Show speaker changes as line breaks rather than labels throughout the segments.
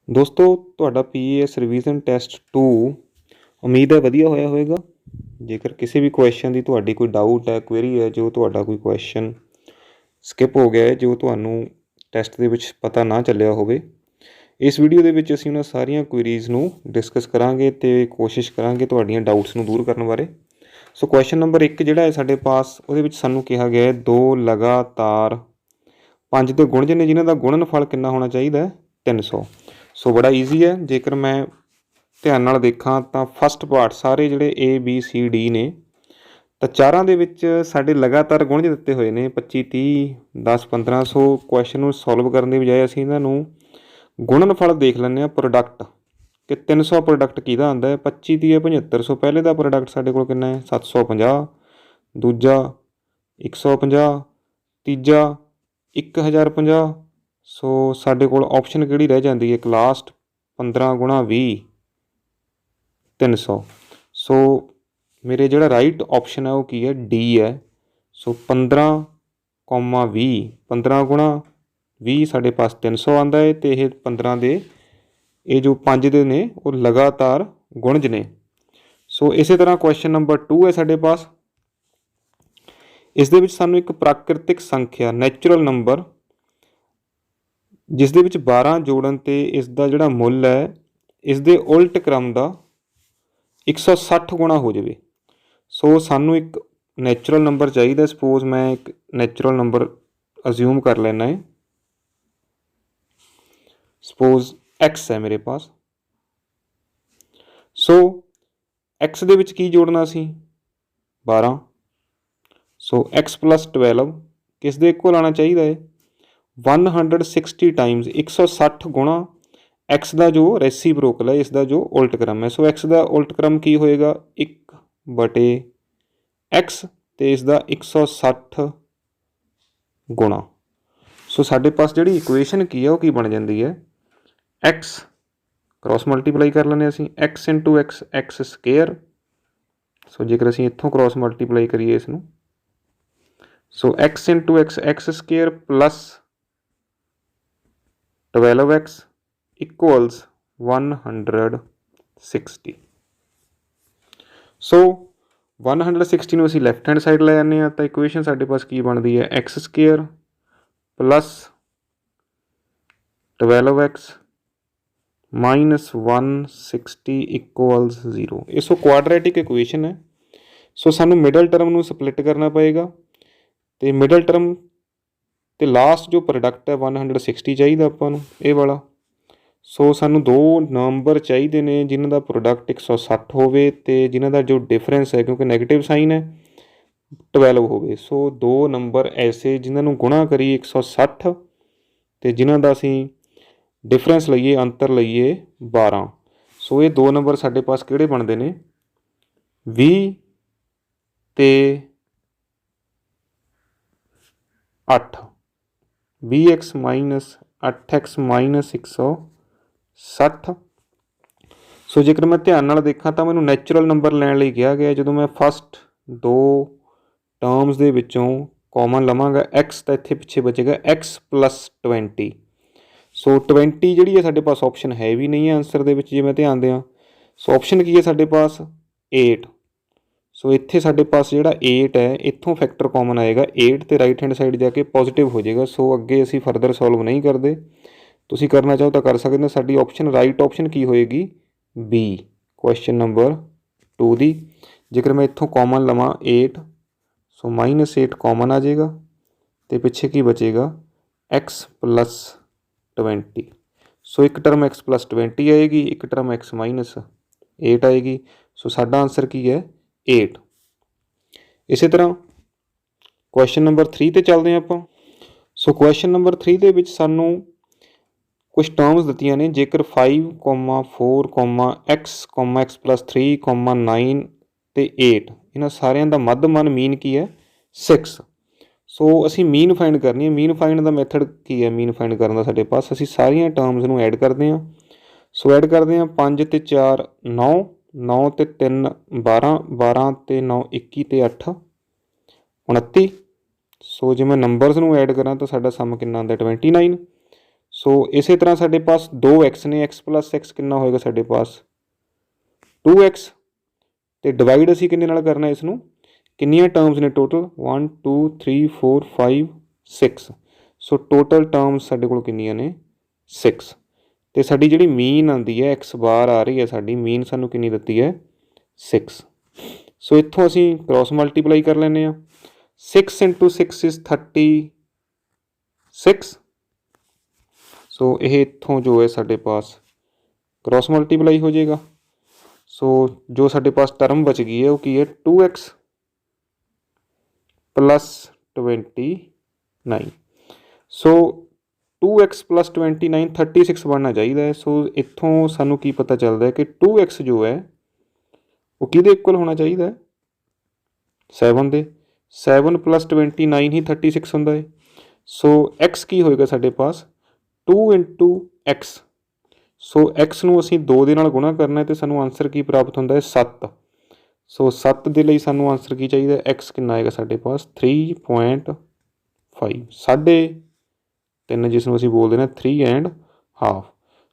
ਦੋਸਤੋ ਤੁਹਾਡਾ PAS revision test 2 ਉਮੀਦ ਹੈ ਵਧੀਆ ਹੋਇਆ ਹੋਵੇਗਾ। ਜੇਕਰ ਕਿਸੇ ਵੀ ਕੁਐਸਚਨ ਦੀ ਤੁਹਾਡੀ ਕੋਈ ਡਾਊਟ ਹੈ, ਕੁਐਰੀ ਹੈ, ਜੋ ਤੁਹਾਡਾ ਕੋਈ ਕੁਐਸਚਨ ਸਕਿਪ ਹੋ ਗਿਆ ਹੈ, ਜੋ ਤੁਹਾਨੂੰ ਟੈਸਟ ਦੇ ਵਿੱਚ ਪਤਾ ਨਾ ਚੱਲਿਆ ਹੋਵੇ, ਇਸ ਵੀਡੀਓ ਦੇ ਵਿੱਚ ਅਸੀਂ ਉਹਨਾਂ ਸਾਰੀਆਂ ਕੁਐਰੀਜ਼ ਨੂੰ ਡਿਸਕਸ ਕਰਾਂਗੇ ਅਤੇ ਕੋਸ਼ਿਸ਼ ਕਰਾਂਗੇ ਤੁਹਾਡੀਆਂ ਡਾਊਟਸ ਨੂੰ ਦੂਰ ਕਰਨ ਬਾਰੇ। ਸੋ ਕੁਐਸਚਨ ਨੰਬਰ 1 ਜਿਹੜਾ ਹੈ ਸਾਡੇ ਪਾਸ, ਉਹਦੇ ਵਿੱਚ ਸਾਨੂੰ ਕਿਹਾ ਗਿਆ ਹੈ 2 ਲਗਾਤਾਰ 5 ਦੇ ਗੁਣਜ ਨੇ ਜਿਨ੍ਹਾਂ ਦਾ ਗੁਣਨਫਲ ਕਿੰਨਾ ਹੋਣਾ ਚਾਹੀਦਾ ਹੈ 300। ਸੋ ਬੜਾ ਈਜ਼ੀ ਹੈ। ਜੇਕਰ ਮੈਂ ਧਿਆਨ ਨਾਲ ਦੇਖਾਂ ਤਾਂ ਫਸਟ ਪਾਰਟ ਸਾਰੇ ਜਿਹੜੇ ABCD ਨੇ ਤਾਂ ਚਾਰਾਂ ਦੇ ਵਿੱਚ ਸਾਡੇ ਲਗਾਤਾਰ ਗੁਣਜ ਦਿੱਤੇ ਹੋਏ ਨੇ 25 30 10 15। ਸੋ ਕੁਐਸਚਨ ਨੂੰ ਸੋਲਵ ਕਰਨ ਦੀ ਬਜਾਏ ਅਸੀਂ ਇਹਨਾਂ ਨੂੰ ਗੁਣਨਫਲ ਦੇਖ ਲੈਂਦੇ ਹਾਂ ਪ੍ਰੋਡਕਟ ਕਿ 300 ਪ੍ਰੋਡਕਟ ਕਿਹਦਾ ਆਉਂਦਾ ਹੈ। 25 30 75। ਸੋ ਪਹਿਲੇ ਦਾ ਪ੍ਰੋਡਕਟ ਸਾਡੇ ਕੋਲ ਕਿੰਨਾ ਹੈ 750, ਦੂਜਾ 150, ਤੀਜਾ 1050। ਸੋ ਸਾਡੇ ਕੋਲ ਆਪਸ਼ਨ ਕਿਹੜੀ ਰਹਿ ਜਾਂਦੀ ਹੈ ਇੱਕ ਲਾਸਟ 15 ਗੁਣਾ 20 300। ਸੋ ਮੇਰੇ ਜਿਹੜਾ ਰਾਈਟ ਆਪਸ਼ਨ ਹੈ ਉਹ ਕੀ ਹੈ D ਹੈ। ਸੋ 15, 20 15 ਗੁਣਾ 20 ਸਾਡੇ ਪਾਸ 300 ਆਉਂਦਾ ਹੈ ਅਤੇ ਇਹ 15 ਦੇ ਇਹ ਜੋ 5 ਦੇ ਨੇ ਉਹ ਲਗਾਤਾਰ ਗੁਣਜ ਨੇ। ਸੋ ਇਸੇ ਤਰ੍ਹਾਂ ਕੁਐਸਚਨ ਨੰਬਰ 2 ਹੈ ਸਾਡੇ ਪਾਸ। ਇਸ ਦੇ ਵਿੱਚ ਸਾਨੂੰ ਇੱਕ ਪ੍ਰਾਕ੍ਰਿਤਿਕ ਸੰਖਿਆ ਨੈਚੁਰਲ ਨੰਬਰ ਜਿਸ ਦੇ ਵਿੱਚ 12 ਜੋੜਨ 'ਤੇ ਇਸ ਦਾ ਜਿਹੜਾ ਮੁੱਲ ਹੈ ਇਸ ਦੇ ਉਲਟ ਕ੍ਰਮ ਦਾ 160 ਗੁਣਾ ਹੋ ਜਾਵੇ। ਸੋ ਸਾਨੂੰ ਇੱਕ ਨੈਚੁਰਲ ਨੰਬਰ ਚਾਹੀਦਾ। ਸਪੋਜ਼ ਮੈਂ ਇੱਕ ਨੈਚੁਰਲ ਨੰਬਰ ਅਜ਼ਿਊਮ ਕਰ ਲੈਣਾ ਹੈ। ਸਪੋਜ਼ X ਹੈ ਮੇਰੇ ਪਾਸ। ਸੋ X ਦੇ ਵਿੱਚ ਕੀ ਜੋੜਨਾ ਸੀ 12। ਸੋ X + 12 ਕਿਸ ਦੇ ਇਕੁਅਲ ਆਉਣਾ ਚਾਹੀਦਾ ਹੈ 160 ਟਾਈਮਸ 160 ਗੁਣਾ X ਦਾ ਜੋ ਰੈਸੀਪ੍ਰੋਕਲ ਹੈ ਇਸ ਦਾ ਜੋ ਉਲਟ ਕ੍ਰਮ ਹੈ। ਸੋ X ਦਾ ਉਲਟ ਕ੍ਰਮ ਕੀ ਹੋਏਗਾ 1/X ਅਤੇ ਇਸ ਦਾ 160 ਗੁਣਾ। ਸੋ ਸਾਡੇ ਪਾਸ ਜਿਹੜੀ ਇਕੁਏਸ਼ਨ ਕੀ ਹੈ ਉਹ ਕੀ ਬਣ ਜਾਂਦੀ ਹੈ X ਕ੍ਰੋਸ ਮਲਟੀਪਲਾਈ ਕਰ ਲੈਂਦੇ ਅਸੀਂ X × X X square. So ਜੇਕਰ ਅਸੀਂ ਇੱਥੋਂ ਕ੍ਰੋਸ ਮਲਟੀਪਲਾਈ ਕਰੀਏ ਇਸ ਨੂੰ so X × X X square plus 12X equals 160। So 160 ਨੂੰ ਅਸੀਂ ਲੈਫਟ ਹੈਂਡ ਸਾਈਡ ਲੈ ਜਾਂਦੇ ਹਾਂ ਤਾਂ ਇਕੁਏਸ਼ਨ ਸਾਡੇ ਪਾਸ ਕੀ ਬਣਦੀ ਹੈ X square plus 12X minus 160 equals 0। ਇਹ ਸੋ ਕੁਆਡਰੈਟਿਕ ਇਕੁਏਸ਼ਨ ਹੈ। ਸੋ ਸਾਨੂੰ ਮਿਡਲ ਟਰਮ ਨੂੰ ਸਪਲਿਟ ਕਰਨਾ ਪਏਗਾ ਅਤੇ ਮਿਡਲ ਟਰਮ ਅਤੇ ਲਾਸਟ ਜੋ ਪ੍ਰੋਡਕਟ ਹੈ 160 ਚਾਹੀਦਾ ਆਪਾਂ ਨੂੰ ਇਹ ਵਾਲਾ। ਸੋ ਸਾਨੂੰ ਦੋ ਨੰਬਰ ਚਾਹੀਦੇ ਨੇ ਜਿਨ੍ਹਾਂ ਦਾ ਪ੍ਰੋਡਕਟ 160 ਹੋਵੇ ਅਤੇ ਜਿਨ੍ਹਾਂ ਦਾ ਜੋ ਡਿਫਰੈਂਸ ਹੈ ਕਿਉਂਕਿ ਨੈਗੇਟਿਵ ਸਾਈਨ ਹੈ 12 ਹੋਵੇ। ਸੋ ਦੋ ਨੰਬਰ ਐਸੇ ਜਿਨ੍ਹਾਂ ਨੂੰ ਗੁਣਾ ਕਰੀਏ 160 ਅਤੇ ਜਿਨ੍ਹਾਂ ਦਾ ਅਸੀਂ ਡਿਫਰੈਂਸ ਲਈਏ ਅੰਤਰ ਲਈਏ 12। ਸੋ ਇਹ ਦੋ ਨੰਬਰ ਸਾਡੇ ਪਾਸ ਕਿਹੜੇ ਬਣਦੇ ਨੇ 20 ਅਤੇ 8 20X ਮਾਈਨਸ 8X ਮਾਈਨਸ 160। ਸੋ ਜੇਕਰ ਮੈਂ ਧਿਆਨ ਨਾਲ ਦੇਖਾਂ ਤਾਂ ਮੈਨੂੰ ਨੈਚੁਰਲ ਨੰਬਰ ਲੈਣ ਲਈ ਕਿਹਾ ਗਿਆ। ਜਦੋਂ ਮੈਂ ਫਸਟ ਦੋ ਟਰਮਸ ਦੇ ਵਿੱਚੋਂ ਕਾਮਨ ਲਵਾਂਗਾ X ਤਾਂ ਇੱਥੇ ਪਿੱਛੇ ਬਚੇਗਾ X + 20। ਸੋ 20 ਜਿਹੜੀ ਹੈ ਸਾਡੇ ਪਾਸ ਆਪਸ਼ਨ ਹੈ ਵੀ ਨਹੀਂ ਹੈ ਆਨਸਰ ਦੇ ਵਿੱਚ ਜੇ ਮੈਂ ਧਿਆਨ ਦਿਆਂ। ਸੋ ਆਪਸ਼ਨ ਕੀ ਹੈ ਸਾਡੇ ਪਾਸ 8। ਸੋ ਇੱਥੇ ਸਾਡੇ ਪਾਸ ਜਿਹੜਾ 8 ਹੈ ਇੱਥੋਂ ਫੈਕਟਰ ਕਾਮਨ ਆਏਗਾ 8 ਅਤੇ ਰਾਈਟ ਹੈਂਡ ਸਾਈਡ ਜਾ ਕੇ ਪੋਜ਼ੀਟਿਵ ਹੋ ਜਾਏਗਾ। ਸੋ ਅੱਗੇ ਅਸੀਂ ਫਰਦਰ ਸੋਲਵ ਨਹੀਂ ਕਰਦੇ। ਤੁਸੀਂ ਕਰਨਾ ਚਾਹੋ ਤਾਂ ਕਰ ਸਕਦੇ ਹੋ। ਸਾਡੀ ਆਪਸ਼ਨ ਰਾਈਟ ਆਪਸ਼ਨ ਕੀ ਹੋਏਗੀ B ਕੁਐਸਚਨ ਨੰਬਰ 2 ਦੀ। ਜੇਕਰ ਮੈਂ ਇੱਥੋਂ ਕਾਮਨ ਲਵਾਂ 8 ਸੋ -8 ਕਾਮਨ ਆ ਜਾਏਗਾ ਅਤੇ ਪਿੱਛੇ ਕੀ ਬਚੇਗਾ X + 20। ਸੋ ਇੱਕ ਟਰਮ X + 20 ਆਏਗੀ, ਇੱਕ ਟਰਮ X - 8 ਆਏਗੀ। ਸੋ ਸਾਡਾ ਆਨਸਰ ਕੀ ਹੈ 8। ਇਸੇ ਤਰ੍ਹਾਂ ਕੁਐਸਚਨ ਨੰਬਰ 3 'ਤੇ ਚੱਲਦੇ ਹਾਂ ਆਪਾਂ। ਸੋ ਕੁਐਸਚਨ ਨੰਬਰ 3 ਦੇ ਵਿੱਚ ਸਾਨੂੰ ਕੁਛ ਟਰਮਸ ਦਿੱਤੀਆਂ ਨੇ। ਜੇਕਰ 5, 4, X, X + 3, 9 ਅਤੇ 8 ਇਹਨਾਂ ਸਾਰਿਆਂ ਦਾ ਮੱਧਮਨ ਮੀਨ ਕੀ ਹੈ 6। ਸੋ ਅਸੀਂ ਮੀਨ ਫਾਈਂਡ ਕਰਨੀ ਹੈ। ਮੀਨ ਫਾਈਂਡ ਦਾ ਮੈਥਡ ਕੀ ਹੈ ਮੀਨ ਫਾਈਂਡ ਕਰਨ ਦਾ ਸਾਡੇ ਪਾਸ ਅਸੀਂ ਸਾਰੀਆਂ ਟਰਮਸ ਨੂੰ ਐਡ ਕਰਦੇ ਹਾਂ। ਸੋ ਐਡ ਕਰਦੇ ਹਾਂ 5 ਅਤੇ 4 9 9 ਅਤੇ 3 12 12 ਅਤੇ 9 21 ਅਤੇ 8 29। ਸੋ ਜੇ ਮੈਂ ਨੰਬਰਸ ਨੂੰ ਐਡ ਕਰਾਂ ਤਾਂ ਸਾਡਾ ਸਮ ਕਿੰਨਾ ਆਉਂਦਾ 29। सो इस तरह साढ़े पास 2x ने, x प्लस x कितना होएगा साढ़े पास 2x, तो डिवाइड असी किन्ने नाल करना इसनूं, किन्नियां टर्म्स ने टोटल 1 2 3 4 5 6। सो टोटल टर्म्स साढ़े कोल किन्नियां ने 6। तो साडी जिहड़ी मीन आती है एक्स बार आ रही है, साडी मीन सानू किन्नी दित्ती है 6। सो इत्थों असी क्रॉस मल्टीप्लाई कर लैंदे आ। 6 × 6 इज़ 36। सो ये इत्थों जो है साढ़े पास क्रॉस मल्टीप्लाई हो जाएगा। सो जो साढ़े पास टर्म बच गई है वो की है 2x + 29। सो 2x + 29 36 बनना चाहिए। सो इत्थों सानू की पता चलता है कि 2x जो है वो किहदे इक्वल होना चाहिए 7 दे। 7 + 29 ही 36 होंदा है। सो x की होएगा साढ़े पास 2 × x। सो x नूं असीं 2 दे नाल गुणा करना है तो सानू आंसर की प्राप्त होंदा है 7। सो 7 दे लई सानू आंसर की चाहिए, x कितना आएगा साढ़े पास 3.5, 3.5 जिसनूं असीं बोलदे ने 3.5।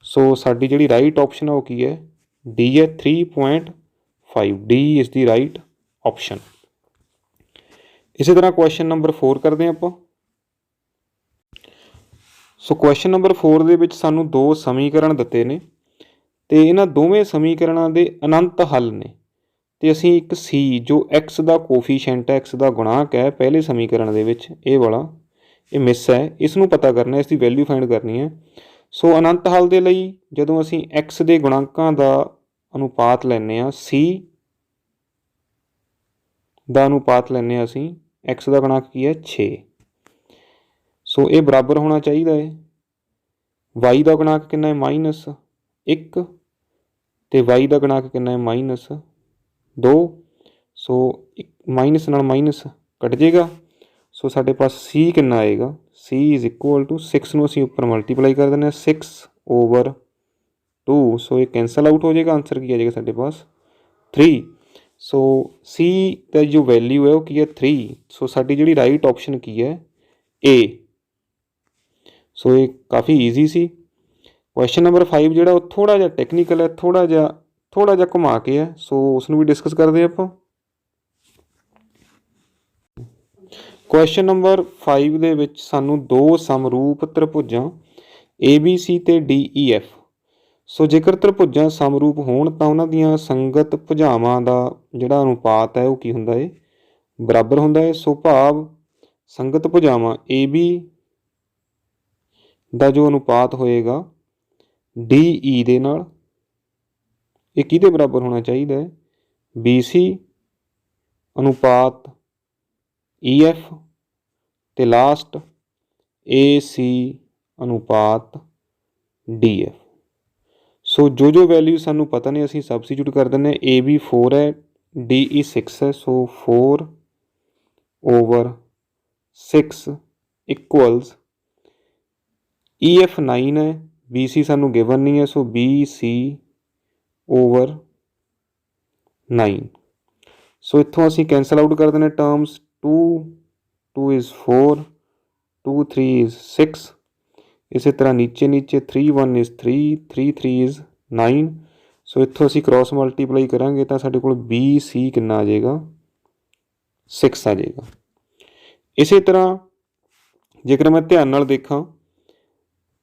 सो साडी जिहड़ी राइट ऑप्शन है वो की है डी है 3.5। D is the right option. इसी तरह क्वेश्चन नंबर 4 करते हैं आपां। सो क्वेश्चन नंबर 4 दे विच सानू 2 समीकरण दिते ने ते इन्हां दोवें समीकरणों के अनंत हल ने, तो असीं एक सी जो एक्स का कोफिशेंट है, एक्स का गुणांक है पहले समीकरण दे विच ये वाला ये मिस है, इसनूं पता करना, इसकी वैल्यू फाइंड करनी है। सो अनंत हल दे लई जदों असीं एक्स के गुणांकां का अनुपात लैंदे आ, सी का अनुपात लैंदे असीं, एक्स का गुणांक की है 6। सो ये बराबर होना चाहिए है वाई का गुणांक कितना है -1 तो वाई का गुणांक कितना है -2। सो माइनस नाल माइनस कट जाएगा। सो साढ़े पास सी कितना आएगा, सी इज़ इक्वल टू 6 नूं असीं उपर मल्टीप्लाई कर देंगे 6/2। सो ये कैंसल आउट हो जाएगा, आंसर की आ जाएगा साढ़े पास 3। सो सी का जो वैल्यू है वो की है 3। सो साडी जिहड़ी राइट ऑप्शन की है ए। सो ये काफ़ी ईजी सी। क्वेश्चन नंबर 5 जिहड़ा वो थोड़ा जिहा टैक्नीकल है, थोड़ा जिहा घुमा के है। सो उसनूं भी डिस्कस करते हैं आपां। क्वेश्चन नंबर 5 दे विच सानू 2 समरूप त्रिभुजां ABC ते DEF। सो जेकर त्रिभुजां समरूप होण तां उन्हां दीआं संगत भुजावां दा जिहड़ा अनुपात है वो की हुंदा है बराबर हुंदा है। सो भाव संगत भुजावां AB दा जो अनुपात होएगा DE दे नाल ये किहदे बराबर होना चाहिए BC अनुपात EF ते लास्ट AC अनुपात DF। सो जो वैल्यू सानू पता नहीं असीं सबस्टिट्यूट कर देंगे। AB 4 है, DE 6 है। सो 4/6 इक्वल्स EF 9 है, BC सानू गिवन नहीं है। सो BC/9। सो इत्थों असीं कैंसल आउट कर देने टर्म्स 2 इज़ 4, 2 3 इज़ 6। इस तरह नीचे 3 1 इज़ 3, 3 3 इज़ 9। सो इत्थों असीं क्रॉस मल्टीप्लाई करांगे तो साडे कोल BC कितना आ जाएगा 6 आ जाएगा। इस तरह जेकर मैं ध्यान नाल देखां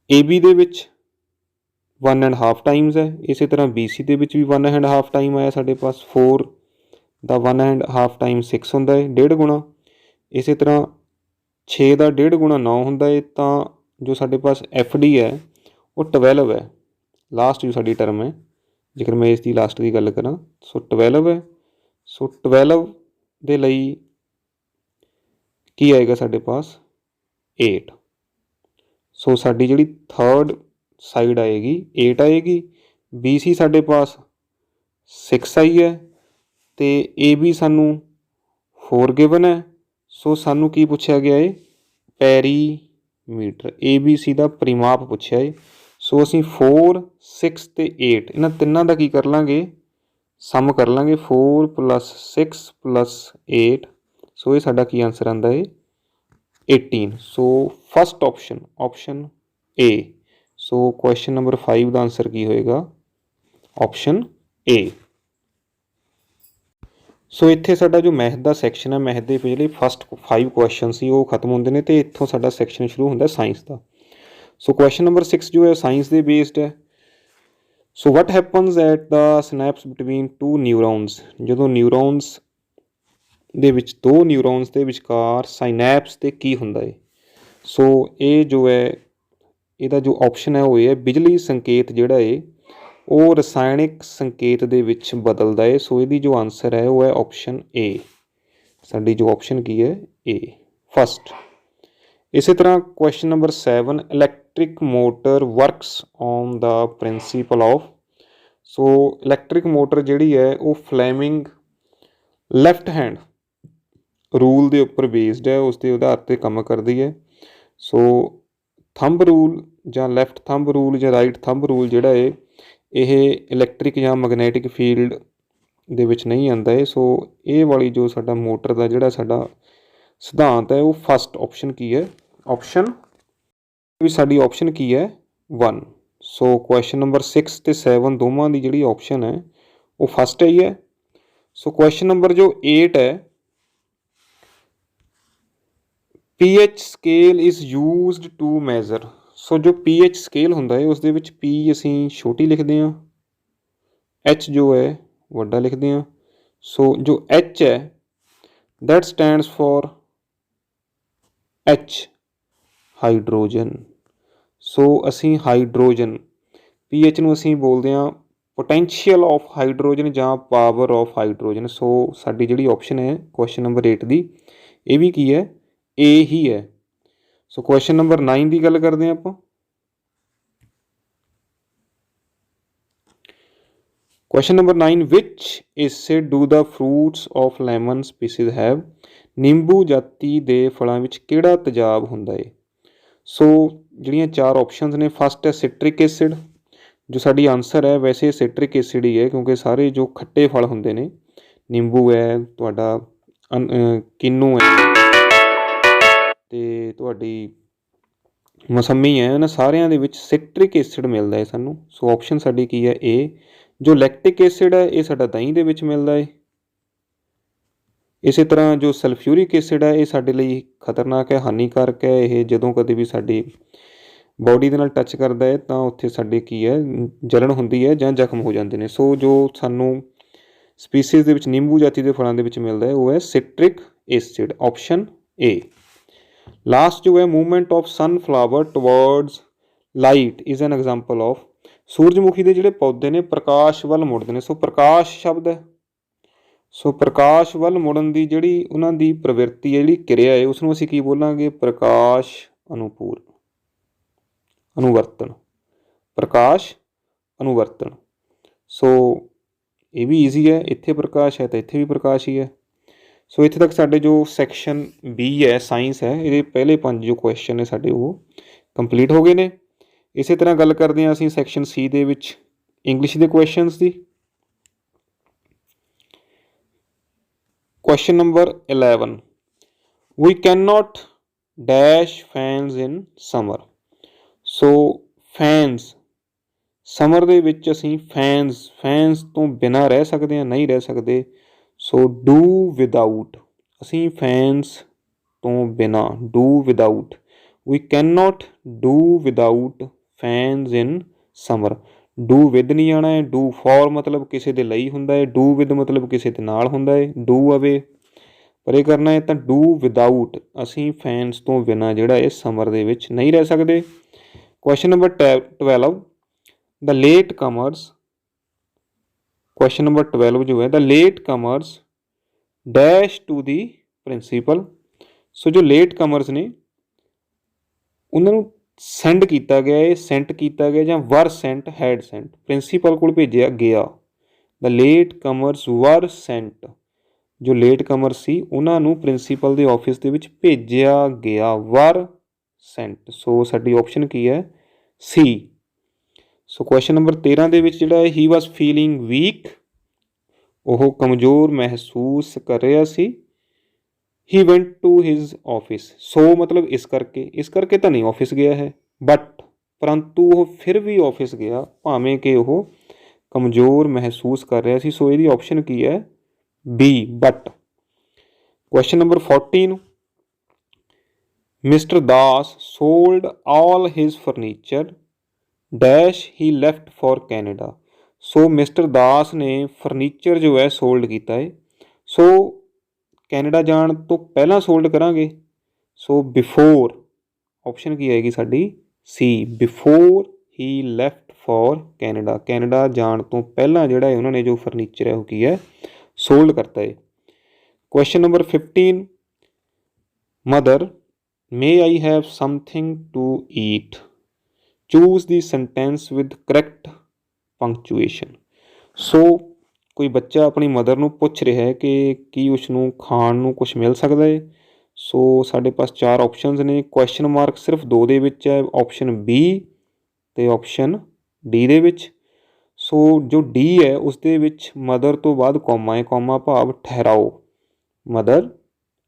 AB दे विच 1.5 टाइम्स है, इस तरह BC दे विच भी 1.5 टाइम आया साडे पास। 4 का 1.5 टाइम 6 होंदा है, 1.5 गुणा। इस तरह 6 का 1.5 गुणा 9 होंदा है। तो जो साडे पास FD है वो 12 है, लास्ट जो साडी टर्म है जेकर मैं इसकी लास्ट की गल करा। सो 12 है। सो 12 दे लई की आएगा साडे पास 8। सो साडी जिहड़ी थर्ड साइड आएगी 8 आएगी। BC साडे पास 6 आई है तो AB सानू 4 गिवन है। सो सानू की पूछा गया है पैरीमीटर, ABC का परिमाप पूछा है। सो असी 4 6 ते 8 इन्हां तिन्नां दा की कर लांगे सम कर लांगे 4 + 6 + 8। सो ये साडा की आंसर आंदा है 18। So first option A so question number 5 का आंसर की होएगा ऑप्शन ए। सो इत्थे साडा जो मैथ का सैक्शन है, मैथ के पिछले फस्ट 5 क्वेश्चन सी वो खत्म होंगे ने, तो इत्थों साडा सैक्शन शुरू होंदा साइंस का। सो क्वेश्चन नंबर 6 जो है साइंस के बेस्ड है। So what happens at the snaps between two neurons, जो न्यूरॉन्स ਦੇ ਵਿੱਚ ਦੋ ਨਿਊਰੋਨਸ ਦੇ ਵਿਚਕਾਰ ਸਾइनैप्स ਤੇ ਕੀ ਹੁੰਦਾ ਹੈ। ਸੋ ਇਹ ਜੋ ਹੈ ਇਹਦਾ ਜੋ ਆਪਸ਼ਨ ਹੈ ਉਹ ਇਹ ਹੈ, ਬਿਜਲੀ ਸੰਕੇਤ ਜਿਹੜਾ ਹੈ ਉਹ ਰਸਾਇਣਿਕ ਸੰਕੇਤ ਦੇ ਵਿੱਚ ਬਦਲਦਾ ਹੈ। ਸੋ ਇਹਦੀ ਜੋ ਆਨਸਰ ਹੈ ਉਹ ਹੈ ਆਪਸ਼ਨ ਏ। ਸਾਡੀ ਜੋ ਆਪਸ਼ਨ ਕੀ ਹੈ ਏ ਫਸਟ। ਇਸੇ ਤਰ੍ਹਾਂ question number 7 electric motor works on the principal of. So electric motor ਜਿਹੜੀ ਹੈ ਉਹ ਫਲੈਮਿੰਗ ਲੈਫਟ हैंड रूल के उपर बेस्ड है, उसके आधार पर काम करती है। सो थंब रूल या लैफ्ट थंब रूल या राइट थंब रूल जोड़ा है ये इलैक्ट्रिक या मैगनैटिक फील्ड दे विच नहीं आता है। सो ये वाली जो साडा मोटर का जोड़ा साडा सिद्धांत है वो फस्ट ऑप्शन की है, ऑप्शन भी साडी ऑप्शन की है 1। सो क्वेश्चन नंबर 6 ते 7 दोवां दी जिहड़ी ऑप्शन है वो फस्ट ही है। सो क्वेश्चन नंबर जो 8 है pH scale is used to measure. So जो पीएच स्केल हुंदा है उसदे विच पी असीं छोटी लिखते हैं, एच जो है वड्डा लिखते हैं। सो जो एच है that stands for H hydrogen. So असीं हाइड्रोजन पीएच नूं असीं बोलते हैं पोटेंशियल ऑफ हाइड्रोजन या पावर ऑफ हाइड्रोजन। सो साडी जिहड़ी ऑप्शन है क्वेश्चन नंबर 8 दी ये भी की है ए ही है। सो क्वेश्चन नंबर 9 की गल करते हैं आप। Question number 9 which acid do the fruits of lamin species have. नींबू जाति के फलों में किहड़ा तेजाब हुंदा है। सो जिहड़ियां 4 ऑप्शनस ने फस्ट है सिट्रिक एसिड, जो साडी आंसर है वैसे सिट्रिक एसिड ही है क्योंकि सारे जो खट्टे फल हुंदे ने, नींबू है तुहाडा किन्नू है ਤੇ ਤੁਹਾਡੀ ਮਸੰਮੀ ਹੈ, ਇਹਨਾਂ ਸਾਰਿਆਂ ਦੇ ਵਿੱਚ ਸਿਟਰਿਕ ਐਸਿਡ ਮਿਲਦਾ ਹੈ ਸਾਨੂੰ। ਸੋ ਆਪਸ਼ਨ ਸਾਡੀ ਕੀ ਹੈ ਏ। ਜੋ ਲੈਕਟਿਕ ਐਸਿਡ ਹੈ ਇਹ ਸਾਡਾ ਦਹੀਂ ਦੇ ਵਿੱਚ ਮਿਲਦਾ ਹੈ। ਇਸੇ ਤਰ੍ਹਾਂ ਜੋ ਸਲਫਿਊਰਿਕ ਐਸਿਡ ਹੈ ਇਹ ਸਾਡੇ ਲਈ ਖਤਰਨਾਕ ਹੈ, ਹਾਨੀਕਾਰਕ ਹੈ। ਇਹ ਜਦੋਂ ਕਦੇ ਵੀ ਸਾਡੀ ਬੋਡੀ ਦੇ ਨਾਲ ਟੱਚ ਕਰਦਾ ਹੈ ਤਾਂ ਉੱਥੇ ਸਾਡੇ ਕੀ ਹੈ ਜਲਣ ਹੁੰਦੀ ਹੈ ਜਾਂ ਜ਼ਖਮ ਹੋ ਜਾਂਦੇ ਨੇ। ਸੋ ਜੋ ਸਾਨੂੰ ਸਪੀਸੀਜ਼ ਦੇ ਵਿੱਚ ਨਿੰਬੂ ਜਾਤੀ ਦੇ ਫਲਾਂ ਦੇ ਵਿੱਚ ਮਿਲਦਾ ਹੈ ਉਹ ਹੈ ਸਿਟਰਿਕ ਐਸਿਡ, ਆਪਸ਼ਨ ਏ। लास्ट जो है movement of sunflower towards light is an example of. सूरजमुखी के जोड़े पौधे ने प्रकाश वल मुड़ते हैं। सो प्रकाश शब्द है। सो प्रकाश वल मुड़न की जी उन्होंने प्रवृत्ति है, जी क्रिया है, उसनों असीं की बोलांगे प्रकाश अनुपूर अनुवर्तन, प्रकाश अनुवर्तन। सो ये भी ईजी है, इत्थे प्रकाश है तो इत्थे भी प्रकाश ही है। सो इत्थे तक साडे जो सैक्शन बी है साइंस है ये पहले 5 जो क्वेश्चन ने साडे वो कंप्लीट हो गए ने। इस तरह गल करते हैं असीं सैक्शन सी दे विच इंग्लिश के क्वेश्चनस की। Question number 11 we can not dash fans in summer. So fans summer दे विच असीं फैनस तो बिना रह सकते हैं, नहीं रह सकते। सो डू विदाउट असीं फैनस तो बिना, do without we can not do without fans in summer. Do with नहीं आना है, डू फॉर मतलब किसी के ਲਈ ਹੁੰਦਾ है, डू विद मतलब किसी के नाल ਹੁੰਦਾ है, डू अवे परे करना है तो डू विदाउट असीं फैनस तो बिना जिहड़ा है समर दे विच नहीं रह सकते। Question number 12 the late comers. Question number 12 जो है the late comers dash to the principal. So जो लेट कमर्स ने उन्होंने सेंड किया गया है, सेंट किया गया या were sent, head sent, principal को भेजा गया। The late commerce were sent, जो लेट कमर्स सी उन्होंने प्रिंसीपल के ऑफिस के विच भेजा गया, were sent. So sari option की है सी। सो क्वेश्चन नंबर 13 दे विच जिहड़ा ही वॉज फीलिंग वीक, वह कमज़ोर महसूस कर रहा सी। He went to his office. So मतलब इस करके तो नहीं ऑफिस गया है, बट परंतु वो फिर भी ऑफिस गया भावें कि वो कमज़ोर महसूस कर रहा सी। सो इसदी ऑप्शन की है B but. Question number 14, mister Das sold all his furniture dash he left for Canada. So mister Das ने फर्नीचर जो है सोल्ड किया है। सो कैनेडा जाण तो पहला सोल्ड करांगे। सो बिफोर ऑप्शन की आएगी साडी C, before he left for Canada. Canada जाण तो पहला जिहड़ा है उन्होंने जो फर्नीचर है वो की है सोल्ड करता है। Question number 15, mother may I have something to eat, choose the sentence with correct punctuation. So कोई बच्चा अपनी मदर ਨੂੰ ਪੁੱਛ ਰਿਹਾ ਹੈ ਕਿ ਕੀ ਉਸ ਨੂੰ ਖਾਣ ਨੂੰ ਕੁਝ ਮਿਲ ਸਕਦਾ ਹੈ। ਸੋ ਸਾਡੇ ਪਾਸ 4 ਆਪਸ਼ਨਸ ਨੇ। ਕੁਐਸਚਨ ਮਾਰਕ ਸਿਰਫ 2 ਦੇ ਵਿੱਚ ਹੈ, ਆਪਸ਼ਨ ਬੀ ਅਤੇ ਆਪਸ਼ਨ ਡੀ ਦੇ ਵਿੱਚ। ਸੋ ਜੋ ਡੀ ਹੈ ਉਸ ਦੇ ਵਿੱਚ ਮਦਰ ਤੋਂ ਬਾਅਦ ਕੌਮਾ ਹੈ, ਕੌਮਾ ਭਾਵ ਠਹਿਰਾਓ, ਮਦਰ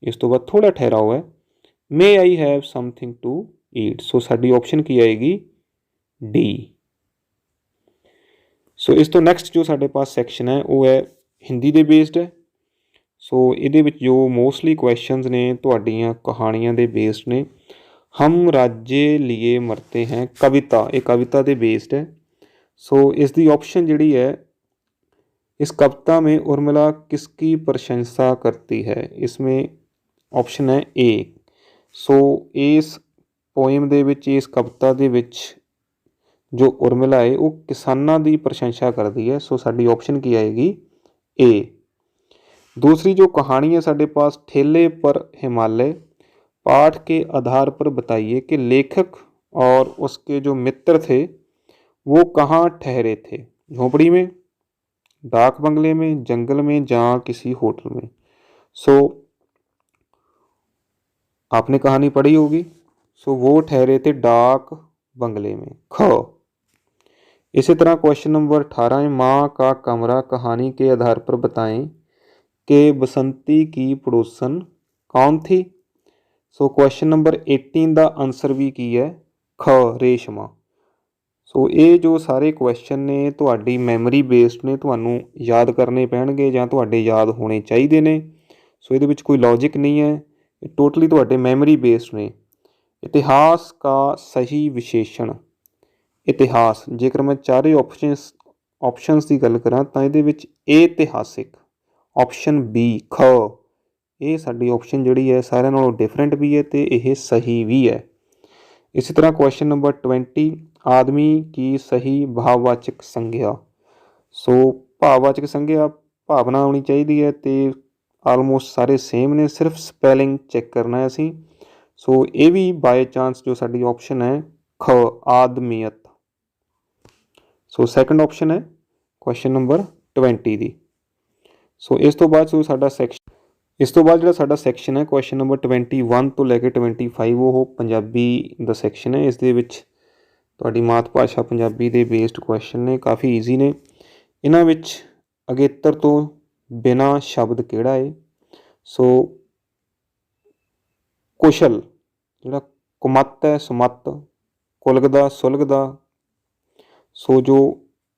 ਇਸ ਤੋਂ ਬਾਅਦ ਥੋੜ੍ਹਾ ਠਹਿਰਾਓ ਹੈ। May I have something to eat. So ਸਾਡੀ ਆਪਸ਼ਨ ਕੀ ਆਏਗੀ ਡੀ। ਸੋ ਇਸ ਤੋਂ ਨੈਕਸਟ ਜੋ ਸਾਡੇ ਪਾਸ ਸੈਕਸ਼ਨ ਹੈ ਉਹ ਹੈ ਹਿੰਦੀ ਦੇ ਬੇਸਡ ਹੈ। ਸੋ ਇਹਦੇ ਵਿੱਚ ਜੋ ਮੋਸਟਲੀ ਕੁਐਸਚਨਸ ਨੇ ਤੁਹਾਡੀਆਂ ਕਹਾਣੀਆਂ ਦੇ ਬੇਸਡ ਨੇ। ਹਮ ਰਾਜੇ ਲੀਏ ਮਰਤੇ ਹੈ ਕਵਿਤਾ, ਇਹ ਕਵਿਤਾ ਦੇ ਬੇਸਡ ਹੈ। ਸੋ ਇਸ ਦੀ ऑप्शन ਜਿਹੜੀ है, इस कविता में उर्मिला किसकी प्रशंसा करती है। इसमें ऑप्शन है ए। सो इस पोएम ਦੇ ਵਿੱਚ, ਇਸ ਕਵਿਤਾ ਦੇ ਵਿੱਚ जो उर्मिला है वो किसानों की प्रशंसा करती है। सो साडी ऑप्शन की आएगी ए। दूसरी जो कहानी है साढ़े पास, ठेले पर हिमालय, पाठ के आधार पर बताइए कि लेखक और उसके जो मित्र थे वो कहाँ ठहरे थे, झोंपड़ी में, डाक बंगले में, जंगल में, जहाँ किसी होटल में। सो आपने कहानी पढ़ी होगी। सो वो ठहरे थे डाक बंगले में, ख। इसी तरह क्वेश्चन नंबर 18 है, माँ का कमरा कहानी के आधार पर बताएं कि बसंती की पड़ोसन कौन थी। सो क्वेश्चन नंबर 18 का आंसर भी की है ख, रेशमा। सो ये जो सारे क्वेश्चन ने तुहाडी मैमरी बेस्ड ने, तुहानू याद करने पैणगे जां तुहाडे याद होने चाहिए ने। सो ये कोई लॉजिक नहीं है, टोटली तुहाडे मैमरी बेस्ड ने। इतिहास का सही विशेषण, इतिहास जेकर मैं चारे ऑप्शनस की गल करा तो ये इतिहासिक, ऑप्शन बी ख, ये साडी ऑप्शन जिहड़ी है सारिਆਂ नालों डिफरेंट भी है तो यह सही भी है। इसी तरह क्वेश्चन नंबर 20, आदमी की सही भाववाचक संज्ञा। सो भाववाचक संज्ञा भावना होनी चाहिए है तो आलमोस्ट सारे सेम ने, सिर्फ स्पैलिंग चैक करना है असी। सो ये भी बाय चांस जो साडी ऑप्शन है ख, आदमियत। सो सैकेंड ऑप्शन है क्वेश्चन नंबर 20 दी। सो इस तो बाद साडा सैक्शन, इस तो बाद जिहड़ा साडा सैक्शन है क्वेश्चन नंबर 21 तो लैके 25 वो पंजाबी दा सैक्शन है। इस दे विच तुहाडी मात भाषा पंजाबी दे बेस्ड क्वेश्चन ने, काफ़ी ईजी ने। इन्हां विच अगेतर तो बिना शब्द किहड़ा है। सो कुशल जिहड़ा कुमत है, सुमत, कुलगदा, सुलगदा। सो जो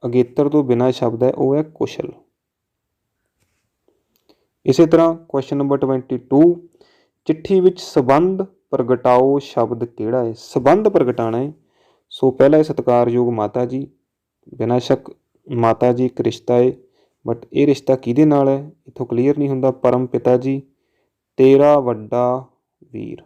अगेतर तो बिना शब्द है वह है कुशल। इसी तरह क्वेश्चन नंबर 22, चिट्ठी विच संबंध प्रगटाओ शब्द किहड़ा है। संबंध प्रगटाना है। सो पहला है सत्कारयोग माता जी, बिना शक माता जी एक रिश्ता है, बट ये रिश्ता किहदे नाल है इत्थों क्लीयर नहीं हुंदा। परम पिता जी, तेरा वड्डा वीर।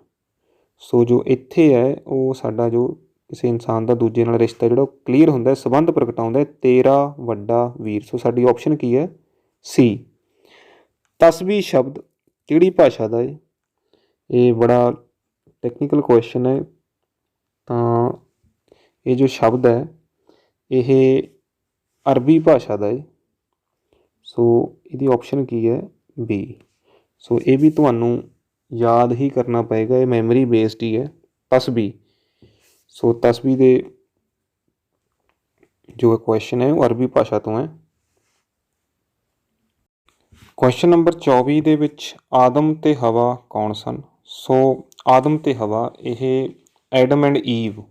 सो जो इत्थे है वो साडा जो किसी इंसान का दूजे नाल रिश्ता जो क्लीयर होंदा, संबंध प्रगटाउंदा है, तेरा वड्डा वीर। सो साडी ऑप्शन की है सी। तस्बी शब्द किहड़ी भाषा का है, ये बड़ा टैक्नीकल क्वेश्चन है। तो ये जो शब्द है ये अरबी भाषा का है। सो इसकी ऑप्शन की है बी। सो ये भी तुहानू याद ही करना पएगा, ये मैमरी बेस्ड ही है, तस्बी। सो तस्बी दे जो क्वेश्चन है वो अरबी भाषा तो है। क्वेश्चन नंबर 24 दे विच आदम ते हवा कौन सन। सो आदम ते हवा ये एडम एंड ईव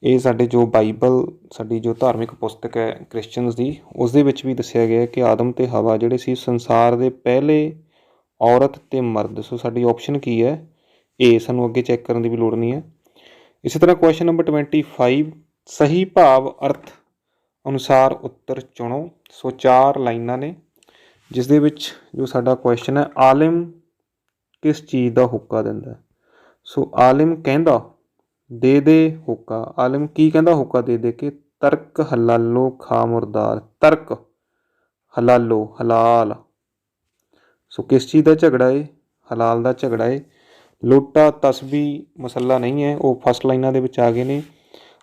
ਇਹ ਸਾਡੇ ਜੋ ਬਾਈਬਲ, ਸਾਡੀ ਜੋ ਧਾਰਮਿਕ ਪੁਸਤਕ ਹੈ ਕ੍ਰਿਸਚਨਸ ਦੀ, ਉਸ ਦੇ ਵਿੱਚ ਵੀ ਦੱਸਿਆ ਗਿਆ ਕਿ ਆਦਮ ਅਤੇ ਹਵਾ ਜਿਹੜੇ ਸੀ ਸੰਸਾਰ ਦੇ ਪਹਿਲੇ ਔਰਤ ਅਤੇ ਮਰਦ। ਸੋ ਸਾਡੀ ਆਪਸ਼ਨ ਕੀ ਹੈ? ਏ। ਸਾਨੂੰ ਅੱਗੇ ਚੈੱਕ ਕਰਨ ਦੀ ਵੀ ਲੋੜ ਨਹੀਂ ਹੈ। ਇਸੇ ਤਰ੍ਹਾਂ ਕੁਐਸਚਨ ਨੰਬਰ 25, ਸਹੀ ਭਾਵ ਅਰਥ ਅਨੁਸਾਰ ਉੱਤਰ ਚੁਣੋ। ਸੋ 4 ਲਾਈਨਾਂ ਨੇ ਜਿਸ ਦੇ ਵਿੱਚ ਜੋ ਸਾਡਾ ਕੁਐਸਚਨ ਹੈ, ਆਲਿਮ ਕਿਸ ਚੀਜ਼ ਦਾ ਹੋਕਾ ਦਿੰਦਾ? ਸੋ ਆਲਿਮ ਕਹਿੰਦਾ, ਦੇ ਹੋਕਾ। ਆਲਿਮ ਕੀ ਕਹਿੰਦਾ ਹੋਕਾ ਦੇ ਕੇ? ਤਰਕ ਹਲਾਲੋ ਖਾ ਮੁਰਦਾਰ। ਤਰਕ ਹਲਾਲੋ, ਹਲਾਲ। ਸੋ ਕਿਸ ਚੀਜ਼ ਦਾ ਝਗੜਾ ਏ? ਹਲਾਲ ਦਾ ਝਗੜਾ ਏ। ਲੋਟਾ ਤਸਬੀ ਮਸਲਾ ਨਹੀਂ ਹੈ, ਉਹ ਫਸਟ ਲਾਈਨਾਂ ਦੇ ਵਿੱਚ ਆ ਗਏ ਨੇ।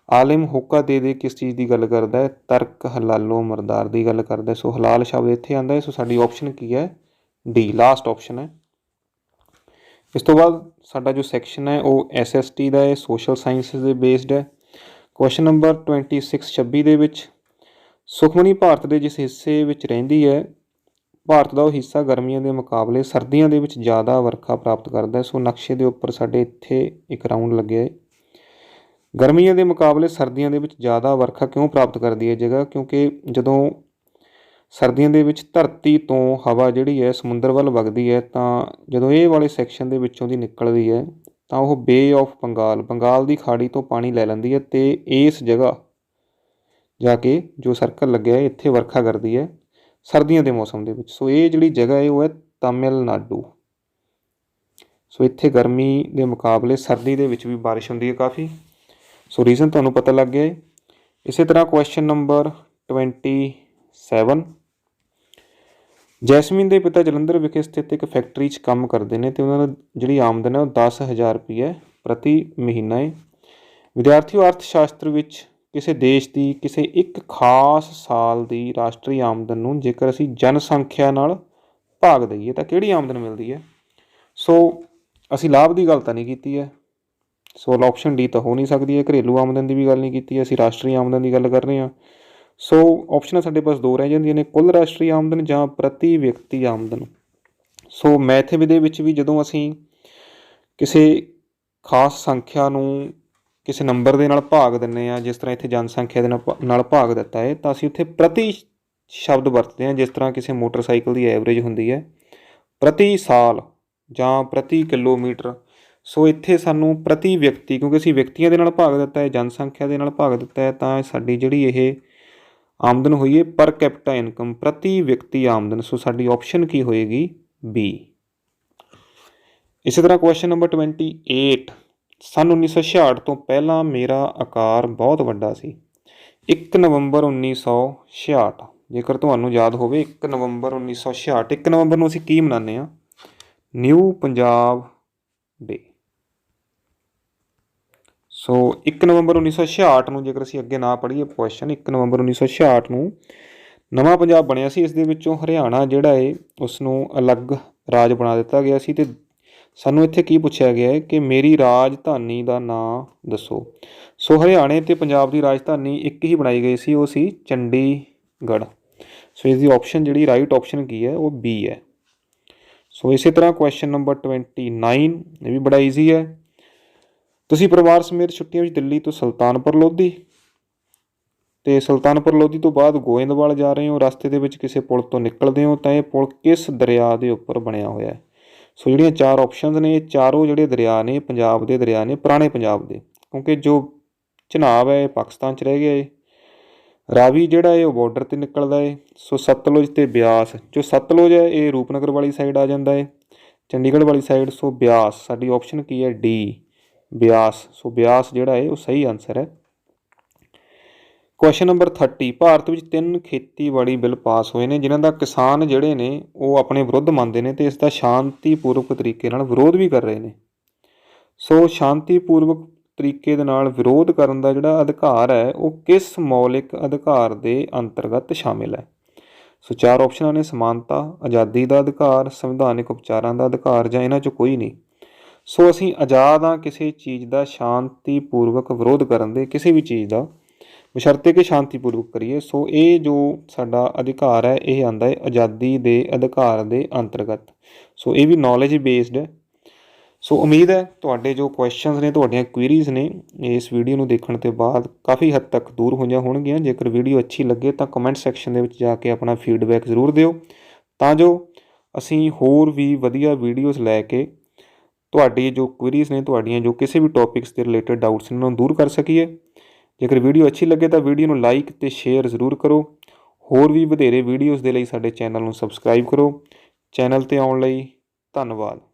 ਆਲਿਮ ਹੋਕਾ ਦੇ ਕਿਸ ਚੀਜ਼ ਦੀ ਗੱਲ ਕਰਦਾ ਹੈ? ਤਰਕ ਹਲਾਲੋ ਮਰਦਾਰ ਦੀ ਗੱਲ ਕਰਦਾ। ਸੋ ਹਲਾਲ ਸ਼ਬਦ ਇੱਥੇ ਆਉਂਦਾ ਹੈ। ਸੋ ਸਾਡੀ ਆਪਸ਼ਨ ਕੀ ਹੈ? ਡੀ, ਲਾਸਟ ਆਪਸ਼ਨ ਹੈ। ਇਸ ਤੋਂ ਬਾਅਦ ਸਾਡਾ ਜੋ ਸੈਕਸ਼ਨ ਹੈ ਉਹ SST ਦਾ ਹੈ, ਸੋਸ਼ਲ ਸਾਇੰਸਿਸ ਦੇ ਬੇਸਡ ਹੈ। ਕੁਐਸਚਨ ਨੰਬਰ 26 ਦੇ ਵਿੱਚ, ਸੁਖਮਨੀ ਭਾਰਤ ਦੇ ਜਿਸ ਹਿੱਸੇ ਵਿੱਚ ਰਹਿੰਦੀ ਹੈ, ਭਾਰਤ ਦਾ ਉਹ ਹਿੱਸਾ ਗਰਮੀਆਂ ਦੇ ਮੁਕਾਬਲੇ ਸਰਦੀਆਂ ਦੇ ਵਿੱਚ ਜ਼ਿਆਦਾ ਵਰਖਾ ਪ੍ਰਾਪਤ ਕਰਦਾ ਹੈ। ਸੋ ਨਕਸ਼ੇ ਦੇ ਉੱਪਰ ਸਾਡੇ ਇੱਥੇ ਇੱਕ ਰਾਊਂਡ ਲੱਗਿਆ ਹੈ। ਗਰਮੀਆਂ ਦੇ ਮੁਕਾਬਲੇ ਸਰਦੀਆਂ ਦੇ ਵਿੱਚ ਜ਼ਿਆਦਾ ਵਰਖਾ ਕਿਉਂ ਪ੍ਰਾਪਤ ਕਰਦੀ ਹੈ ਜਗ੍ਹਾ? ਕਿਉਂਕਿ ਜਦੋਂ ਸਰਦੀਆਂ ਦੇ ਵਿੱਚ ਧਰਤੀ ਤੋਂ ਹਵਾ ਜਿਹੜੀ ਹੈ ਸਮੁੰਦਰ ਵੱਲ ਵਗਦੀ ਹੈ, ਤਾਂ ਜਦੋਂ ਇਹ ਵਾਲੇ ਸੈਕਸ਼ਨ ਦੇ ਵਿੱਚੋਂ ਦੀ ਨਿਕਲਦੀ ਹੈ ਤਾਂ ਉਹ ਬੇ ਆਫ ਬੰਗਾਲ ਦੀ ਖਾੜੀ ਤੋਂ ਪਾਣੀ ਲੈ ਲੈਂਦੀ ਹੈ ਅਤੇ ਇਸ ਜਗ੍ਹਾ ਜਾ ਕੇ ਜੋ ਸਰਕਲ ਲੱਗਿਆ ਹੈ ਇੱਥੇ ਵਰਖਾ ਕਰਦੀ ਹੈ ਸਰਦੀਆਂ ਦੇ ਮੌਸਮ ਦੇ ਵਿੱਚ। ਸੋ ਇਹ ਜਿਹੜੀ ਜਗ੍ਹਾ ਹੈ ਉਹ ਹੈ ਤਾਮਿਲਨਾਡੂ। ਸੋ ਇੱਥੇ ਗਰਮੀ ਦੇ ਮੁਕਾਬਲੇ ਸਰਦੀ ਦੇ ਵਿੱਚ ਵੀ ਬਾਰਿਸ਼ ਹੁੰਦੀ ਹੈ ਕਾਫੀ। ਸੋ ਰੀਜ਼ਨ ਤੁਹਾਨੂੰ ਪਤਾ ਲੱਗ ਗਿਆ ਹੈ। ਇਸੇ ਤਰ੍ਹਾਂ ਕੁਐਸਚਨ ਨੰਬਰ 27, ਜੈਸਮੀਨ ਦੇ ਪਿਤਾ ਜਲੰਧਰ ਵਿਖੇ ਸਥਿਤ ਇੱਕ ਫੈਕਟਰੀ 'ਚ ਕੰਮ ਕਰਦੇ ਨੇ ਅਤੇ ਉਹਨਾਂ ਦੀ ਜਿਹੜੀ ਆਮਦਨ ਹੈ ਉਹ 10,000 ਰੁਪਈਆ ਪ੍ਰਤੀ ਮਹੀਨਾ ਹੈ। ਵਿਦਿਆਰਥੀ ਅਰਥ ਸ਼ਾਸਤਰ ਵਿੱਚ ਕਿਸੇ ਦੇਸ਼ ਦੀ ਕਿਸੇ ਇੱਕ ਖਾਸ ਸਾਲ ਦੀ ਰਾਸ਼ਟਰੀ ਆਮਦਨ ਨੂੰ ਜੇਕਰ ਅਸੀਂ ਜਨਸੰਖਿਆ ਨਾਲ ਭਾਗ ਦਈਏ ਤਾਂ ਕਿਹੜੀ ਆਮਦਨ ਮਿਲਦੀ ਹੈ? ਸੋ ਅਸੀਂ ਲਾਭ ਦੀ ਗੱਲ ਤਾਂ ਨਹੀਂ ਕੀਤੀ ਹੈ, ਸੋ ਆਪਸ਼ਨ ਡੀ ਤਾਂ ਹੋ ਨਹੀਂ ਸਕਦੀ ਹੈ। ਘਰੇਲੂ ਆਮਦਨ ਦੀ ਵੀ ਗੱਲ ਨਹੀਂ ਕੀਤੀ, ਅਸੀਂ ਰਾਸ਼ਟਰੀ ਆਮਦਨ ਦੀ ਗੱਲ ਕਰ ਰਹੇ ਹਾਂ। ਸੋ ਆਪਸ਼ਨਾਂ ਸਾਡੇ ਪਾਸ 2 ਰਹਿ ਜਾਂਦੀਆਂ ਨੇ, ਕੁੱਲ ਰਾਸ਼ਟਰੀ ਆਮਦਨ ਜਾਂ ਪ੍ਰਤੀ ਵਿਅਕਤੀ ਆਮਦਨ। ਸੋ ਮੈਥ ਦੇ ਵਿੱਚ ਵੀ ਜਦੋਂ ਅਸੀਂ ਕਿਸੇ ਖਾਸ ਸੰਖਿਆ ਨੂੰ ਕਿਸੇ ਨੰਬਰ ਦੇ ਨਾਲ ਭਾਗ ਦਿੰਦੇ ਹਾਂ, ਜਿਸ ਤਰ੍ਹਾਂ ਇੱਥੇ ਜਨਸੰਖਿਆ ਦੇ ਨਾਲ ਭਾਗ ਦਿੱਤਾ ਹੈ, ਤਾਂ ਅਸੀਂ ਉੱਥੇ ਪ੍ਰਤੀ ਸ਼ਬਦ ਵਰਤਦੇ ਹਾਂ। ਜਿਸ ਤਰ੍ਹਾਂ ਕਿਸੇ ਮੋਟਰਸਾਈਕਲ ਦੀ ਐਵਰੇਜ ਹੁੰਦੀ ਹੈ ਪ੍ਰਤੀ ਸਾਲ ਜਾਂ ਪ੍ਰਤੀ ਕਿਲੋਮੀਟਰ। ਸੋ ਇੱਥੇ ਸਾਨੂੰ ਪ੍ਰਤੀ ਵਿਅਕਤੀ, ਕਿਉਂਕਿ ਅਸੀਂ ਵਿਅਕਤੀਆਂ ਦੇ ਨਾਲ ਭਾਗ ਦਿੱਤਾ ਹੈ, ਜਨਸੰਖਿਆ ਦੇ ਨਾਲ ਭਾਗ ਦਿੱਤਾ ਹੈ, ਤਾਂ ਸਾਡੀ ਜਿਹੜੀ ਇਹ ਆਮਦਨ ਹੋਈ ਹੈ ਪਰ ਕੈਪੀਟਾ ਇਨਕਮ, ਪ੍ਰਤੀ ਵਿਅਕਤੀ ਆਮਦਨ। ਸੋ ਸਾਡੀ ਆਪਸ਼ਨ ਕੀ ਹੋਏਗੀ? ਬੀ। ਇਸੇ ਤਰ੍ਹਾਂ ਕੁਐਸਚਨ ਨੰਬਰ 28, ਸੰਨ 1966 ਤੋਂ ਪਹਿਲਾਂ ਮੇਰਾ ਆਕਾਰ ਬਹੁਤ ਵੱਡਾ ਸੀ। 1 ਨਵੰਬਰ 1966, ਜੇਕਰ ਤੁਹਾਨੂੰ ਯਾਦ ਹੋਵੇ 1 ਨਵੰਬਰ 1966, 1 ਨਵੰਬਰ ਨੂੰ ਅਸੀਂ ਕੀ ਮਨਾਉਂਦੇ ਹਾਂ? ਨਿਊ ਪੰਜਾਬ ਡੇ। ਸੋ 1 ਨਵੰਬਰ 1966 ਨੂੰ ਜੇਕਰ ਅਸੀਂ ਅੱਗੇ ਨਾ ਪੜ੍ਹੀਏ ਕੁਐਸਚਨ, 1 ਨਵੰਬਰ 1966 ਨੂੰ ਨਵਾਂ ਪੰਜਾਬ ਬਣਿਆ ਸੀ। ਇਸ ਦੇ ਵਿੱਚੋਂ ਹਰਿਆਣਾ ਜਿਹੜਾ ਹੈ ਉਸ ਨੂੰ ਅਲੱਗ ਰਾਜ ਬਣਾ ਦਿੱਤਾ ਗਿਆ ਸੀ ਅਤੇ ਸਾਨੂੰ ਇੱਥੇ ਕੀ ਪੁੱਛਿਆ ਗਿਆ ਹੈ ਕਿ ਮੇਰੀ ਰਾਜਧਾਨੀ ਦਾ ਨਾਂ ਦੱਸੋ। ਸੋ ਹਰਿਆਣੇ ਅਤੇ ਪੰਜਾਬ ਦੀ ਰਾਜਧਾਨੀ ਇੱਕ ਹੀ ਬਣਾਈ ਗਈ ਸੀ, ਉਹ ਸੀ ਚੰਡੀਗੜ੍ਹ। ਸੋ ਇਸ ਦੀ ਆਪਸ਼ਨ ਜਿਹੜੀ ਰਾਈਟ ਆਪਸ਼ਨ ਕੀ ਹੈ? ਉਹ ਬੀ ਹੈ। ਸੋ ਇਸੇ ਤਰ੍ਹਾਂ ਕੁਐਸਚਨ ਨੰਬਰ 29, ਇਹ ਵੀ ਬੜਾ ਈਜ਼ੀ ਹੈ। ਤੁਸੀਂ ਪਰਿਵਾਰ ਸਮੇਤ ਛੁੱਟੀਆਂ ਵਿੱਚ ਦਿੱਲੀ ਤੋਂ ਸੁਲਤਾਨਪੁਰ ਲੋਧੀ ਅਤੇ ਸੁਲਤਾਨਪੁਰ ਲੋਧੀ ਤੋਂ ਬਾਅਦ ਗੋਇੰਦਵਾਲ ਜਾ ਰਹੇ ਹੋ। ਰਸਤੇ ਦੇ ਵਿੱਚ ਕਿਸੇ ਪੁਲ ਤੋਂ ਨਿਕਲਦੇ ਹੋ ਤਾਂ ਇਹ ਪੁਲ ਕਿਸ ਦਰਿਆ ਦੇ ਉੱਪਰ ਬਣਿਆ ਹੋਇਆ ਹੈ? ਸੋ ਜਿਹੜੀਆਂ 4 ਆਪਸ਼ਨਸ ਨੇ, ਇਹ ਚਾਰੋਂ ਜਿਹੜੇ ਦਰਿਆ ਨੇ ਪੰਜਾਬ ਦੇ ਦਰਿਆ ਨੇ, ਪੁਰਾਣੇ ਪੰਜਾਬ ਦੇ, ਕਿਉਂਕਿ ਜੋ ਝਨਾਬ ਹੈ ਇਹ ਪਾਕਿਸਤਾਨ 'ਚ ਰਹਿ ਗਿਆ ਹੈ। ਰਾਵੀ ਜਿਹੜਾ ਹੈ ਉਹ ਬਾਰਡਰ 'ਤੇ ਨਿਕਲਦਾ ਹੈ। ਸੋ ਸਤਲੁਜ ਅਤੇ ਬਿਆਸ, ਜੋ ਸਤਲੁਜ ਹੈ ਇਹ ਰੂਪਨਗਰ ਵਾਲੀ ਸਾਈਡ ਆ ਜਾਂਦਾ ਹੈ, ਚੰਡੀਗੜ੍ਹ ਵਾਲੀ ਸਾਈਡ। ਸੋ ਬਿਆਸ, ਸਾਡੀ ਆਪਸ਼ਨ ਕੀ ਹੈ? ਡੀ, ਬਿਆਸ। ਸੋ ਬਿਆਸ ਜਿਹੜਾ ਹੈ ਉਹ ਸਹੀ ਆਨਸਰ ਹੈ। ਕੁਐਸਚਨ ਨੰਬਰ 30, ਭਾਰਤ ਵਿੱਚ 3 ਖੇਤੀਬਾੜੀ ਬਿੱਲ ਪਾਸ ਹੋਏ ਨੇ ਜਿਨ੍ਹਾਂ ਦਾ ਕਿਸਾਨ ਜਿਹੜੇ ਨੇ ਉਹ ਆਪਣੇ ਵਿਰੁੱਧ ਮੰਨਦੇ ਨੇ ਅਤੇ ਇਸ ਦਾ ਸ਼ਾਂਤੀਪੂਰਵਕ ਤਰੀਕੇ ਨਾਲ ਵਿਰੋਧ ਵੀ ਕਰ ਰਹੇ ਨੇ। ਸੋ ਸ਼ਾਂਤੀਪੂਰਵਕ ਤਰੀਕੇ ਦੇ ਨਾਲ ਵਿਰੋਧ ਕਰਨ ਦਾ ਜਿਹੜਾ ਅਧਿਕਾਰ ਹੈ ਉਹ ਕਿਸ ਮੌਲਿਕ ਅਧਿਕਾਰ ਦੇ ਅੰਤਰਗਤ ਸ਼ਾਮਿਲ ਹੈ? ਸੋ 4 ਆਪਸ਼ਨਾਂ ਨੇ, ਸਮਾਨਤਾ, ਆਜ਼ਾਦੀ ਦਾ ਅਧਿਕਾਰ, ਸੰਵਿਧਾਨਿਕ ਉਪਚਾਰਾਂ ਦਾ ਅਧਿਕਾਰ ਜਾਂ ਇਹਨਾਂ 'ਚੋਂ ਕੋਈ ਨਹੀਂ। ਸੋ ਅਸੀਂ ਆਜ਼ਾਦ ਹਾਂ ਕਿਸੇ ਚੀਜ਼ ਦਾ ਸ਼ਾਂਤੀਪੂਰਵਕ ਵਿਰੋਧ ਕਰਨ ਦੇ, ਕਿਸੇ ਵੀ ਚੀਜ਼ ਦਾ, ਬਸ਼ਰਤੇ ਕਿ ਸ਼ਾਂਤੀਪੂਰਵਕ ਕਰੀਏ। ਸੋ ਇਹ ਜੋ ਸਾਡਾ ਅਧਿਕਾਰ ਹੈ ਇਹ ਆਉਂਦਾ ਹੈ ਆਜ਼ਾਦੀ ਦੇ ਅਧਿਕਾਰ ਦੇ ਅੰਤਰਗਤ। ਸੋ ਇਹ ਵੀ ਨੌਲੇਜ ਬੇਸਡ ਹੈ। ਸੋ ਉਮੀਦ ਹੈ ਤੁਹਾਡੇ ਜੋ ਕੁਐਸਚਨਸ ਨੇ, ਤੁਹਾਡੀਆਂ ਕੁਇਰੀਜ਼ ਨੇ, ਇਸ ਵੀਡੀਓ ਨੂੰ ਦੇਖਣ ਤੋਂ ਬਾਅਦ ਕਾਫੀ ਹੱਦ ਤੱਕ ਦੂਰ ਹੋਈਆਂ ਹੋਣਗੀਆਂ। ਜੇਕਰ ਵੀਡੀਓ ਅੱਛੀ ਲੱਗੇ ਤਾਂ ਕਮੈਂਟ ਸੈਕਸ਼ਨ ਦੇ ਵਿੱਚ ਜਾ ਕੇ ਆਪਣਾ ਫੀਡਬੈਕ ਜ਼ਰੂਰ ਦਿਓ, ਤਾਂ ਜੋ ਅਸੀਂ ਹੋਰ ਵੀ ਵਧੀਆ ਵੀਡੀਓਜ਼ ਲੈ ਕੇ ਤੁਹਾਡੀ ਜੋ ਕੁਇਰੀਜ਼ ਨੇ, ਤੁਹਾਡੀਆਂ ਜੋ ਕਿਸੇ ਵੀ ਟੌਪਿਕਸ ਦੇ ਰਿਲੇਟਡ ਡਾਊਟਸ ਨੇ, ਉਹਨਾਂ ਨੂੰ ਦੂਰ ਕਰ ਸਕੀਏ। ਜੇਕਰ ਵੀਡੀਓ ਅੱਛੀ ਲੱਗੇ ਤਾਂ ਵੀਡੀਓ ਨੂੰ ਲਾਈਕ ਅਤੇ ਸ਼ੇਅਰ ਜ਼ਰੂਰ ਕਰੋ। ਹੋਰ ਵੀ ਵਧੇਰੇ ਵੀਡੀਓਜ਼ ਦੇ ਲਈ ਸਾਡੇ ਚੈਨਲ ਨੂੰ ਸਬਸਕ੍ਰਾਈਬ ਕਰੋ। ਚੈਨਲ 'ਤੇ ਆਉਣ ਲਈ ਧੰਨਵਾਦ।